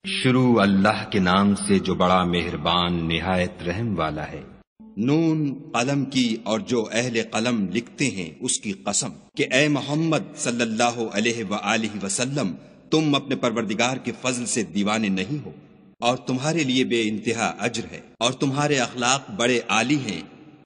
شروع اللہ کے نام سے جو بڑا مہربان نہایت رحم والا ہے۔ نون قلم کی اور جو اہل قلم لکھتے ہیں اس کی قسم کہ اے محمد صلی اللہ علیہ وآلہ وسلم تم اپنے پروردگار کے فضل سے دیوانے نہیں ہو، اور تمہارے لیے بے انتہا اجر ہے، اور تمہارے اخلاق بڑے عالی ہیں۔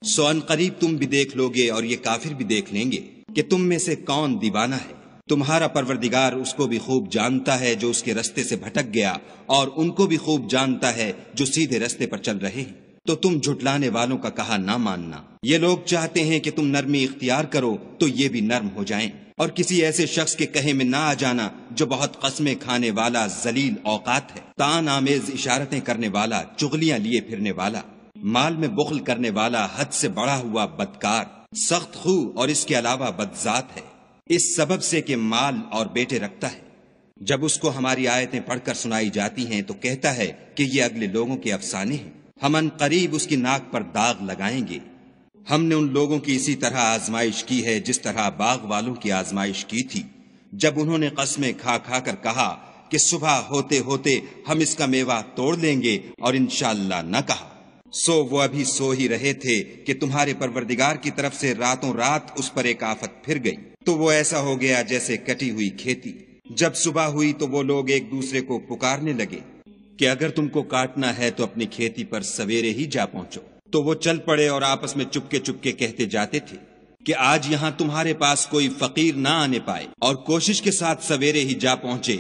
سو ان قریب تم بھی دیکھ لوگے اور یہ کافر بھی دیکھ لیں گے کہ تم میں سے کون دیوانہ ہے۔ تمہارا پروردگار اس کو بھی خوب جانتا ہے جو اس کے رستے سے بھٹک گیا، اور ان کو بھی خوب جانتا ہے جو سیدھے رستے پر چل رہے ہیں۔ تو تم جھٹلانے والوں کا کہا نہ ماننا۔ یہ لوگ چاہتے ہیں کہ تم نرمی اختیار کرو تو یہ بھی نرم ہو جائیں، اور کسی ایسے شخص کے کہے میں نہ آ جانا جو بہت قسمیں کھانے والا ذلیل اوقات ہے، طعن آمیز اشارتیں کرنے والا، چغلیاں لیے پھرنے والا، مال میں بخل کرنے والا، حد سے بڑا ہوا بدکار، سخت خو اور اس کے علاوہ بدذات ہے، اس سبب سے کہ مال اور بیٹے رکھتا ہے۔ جب اس کو ہماری آیتیں پڑھ کر سنائی جاتی ہیں تو کہتا ہے کہ یہ اگلے لوگوں کے افسانے ہیں، ہم ان قریب اس کی ناک پر داغ لگائیں گے۔ ہم نے ان لوگوں کی اسی طرح آزمائش کی ہے جس طرح باغ والوں کی آزمائش کی تھی، جب انہوں نے قسمیں کھا کھا کر کہا کہ صبح ہوتے ہوتے ہم اس کا میوہ توڑ لیں گے، اور انشاءاللہ نہ کہا۔ سو وہ ابھی سو ہی رہے تھے کہ تمہارے پروردگار کی طرف سے راتوں رات اس پر ایک آفت پھر گئی، تو وہ ایسا ہو گیا جیسے کٹی ہوئی کھیتی۔ جب صبح ہوئی تو وہ لوگ ایک دوسرے کو پکارنے لگے کہ اگر تم کو کاٹنا ہے تو اپنی کھیتی پر سویرے ہی جا پہنچو۔ تو وہ چل پڑے اور آپس میں چپکے چپکے کہتے جاتے تھے کہ آج یہاں تمہارے پاس کوئی فقیر نہ آنے پائے، اور کوشش کے ساتھ سویرے ہی جا پہنچے،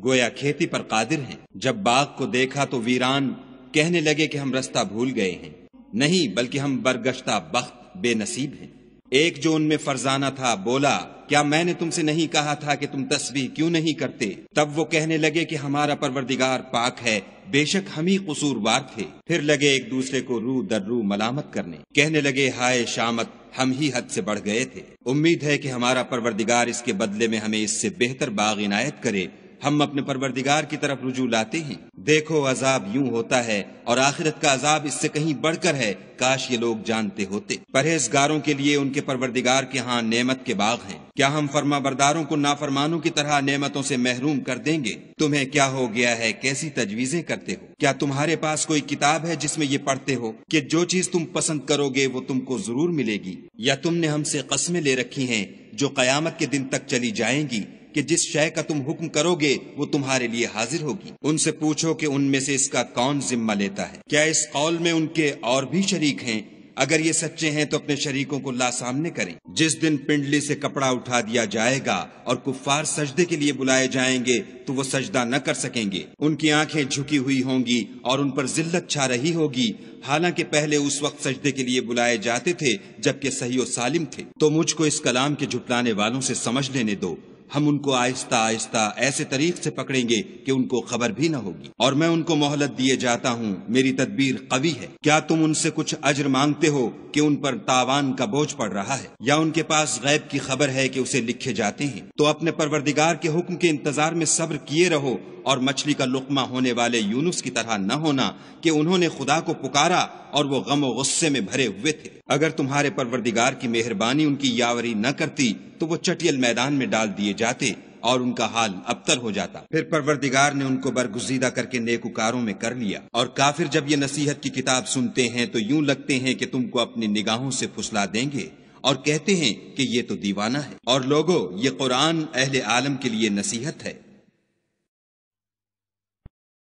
گویا کھیتی پر قادر ہیں۔ جب باغ کو دیکھا تو ویران کہنے لگے کہ ہم رستہ بھول گئے ہیں، نہیں بلکہ ہم برگشتہ بخت بے نصیب ہیں۔ ایک جو ان میں فرزانہ تھا بولا، کیا میں نے تم سے نہیں کہا تھا کہ تم تسبیح کیوں نہیں کرتے؟ تب وہ کہنے لگے کہ ہمارا پروردگار پاک ہے، بے شک ہم ہی قصوروار تھے۔ پھر لگے ایک دوسرے کو رو در رو ملامت کرنے، کہنے لگے ہائے شامت، ہم ہی حد سے بڑھ گئے تھے۔ امید ہے کہ ہمارا پروردگار اس کے بدلے میں ہمیں اس سے بہتر باغ عنایت کرے۔ ہم اپنے پروردگار کی طرف رجوع لاتے ہیں۔ دیکھو عذاب یوں ہوتا ہے، اور آخرت کا عذاب اس سے کہیں بڑھ کر ہے، کاش یہ لوگ جانتے ہوتے۔ پرہیزگاروں کے لیے ان کے پروردگار کے ہاں نعمت کے باغ ہیں۔ کیا ہم فرما برداروں کو نافرمانوں کی طرح نعمتوں سے محروم کر دیں گے؟ تمہیں کیا ہو گیا ہے، کیسی تجویزیں کرتے ہو؟ کیا تمہارے پاس کوئی کتاب ہے جس میں یہ پڑھتے ہو کہ جو چیز تم پسند کرو گے وہ تم کو ضرور ملے گی؟ یا تم نے ہم سے قسمیں لے رکھی ہیں جو قیامت کے دن تک چلی جائیں گی کہ جس شے کا تم حکم کرو گے وہ تمہارے لیے حاضر ہوگی؟ ان سے پوچھو کہ ان میں سے اس کا کون ذمہ لیتا ہے؟ کیا اس قول میں ان کے اور بھی شریک ہیں؟ اگر یہ سچے ہیں تو اپنے شریکوں کو لا سامنے کریں۔ جس دن پنڈلی سے کپڑا اٹھا دیا جائے گا اور کفار سجدے کے لیے بلائے جائیں گے تو وہ سجدہ نہ کر سکیں گے، ان کی آنکھیں جھکی ہوئی ہوں گی اور ان پر ذلت چھا رہی ہوگی، حالانکہ پہلے اس وقت سجدے کے لیے بلائے جاتے تھے جبکہ صحیح و سالم تھے۔ تو مجھ کو اس کلام کے جھٹلانے والوں سے سمجھ لینے دو، ہم ان کو آہستہ آہستہ ایسے طریق سے پکڑیں گے کہ ان کو خبر بھی نہ ہوگی، اور میں ان کو مہلت دیے جاتا ہوں، میری تدبیر قوی ہے۔ کیا تم ان سے کچھ اجر مانگتے ہو کہ ان پر تاوان کا بوجھ پڑ رہا ہے، یا ان کے پاس غیب کی خبر ہے کہ اسے لکھے جاتے ہیں؟ تو اپنے پروردگار کے حکم کے انتظار میں صبر کیے رہو، اور مچھلی کا لقمہ ہونے والے یونس کی طرح نہ ہونا کہ انہوں نے خدا کو پکارا اور وہ غم و غصے میں بھرے ہوئے تھے۔ اگر تمہارے پروردگار کی مہربانی ان کی یاوری نہ کرتی تو وہ چٹیل میدان میں ڈال دیے جاتے اور ان کا حال ابتر ہو جاتا۔ پھر پروردگار نے ان کو برگزیدہ کر کے نیکوکاروں میں کر لیا، اور کافر جب یہ نصیحت کی کتاب سنتے ہیں تو یوں لگتے ہیں کہ تم کو اپنی نگاہوں سے پھسلا دیں گے، اور کہتے ہیں کہ یہ تو دیوانہ ہے۔ اور لوگو، یہ قرآن اہل عالم کے لیے نصیحت ہے۔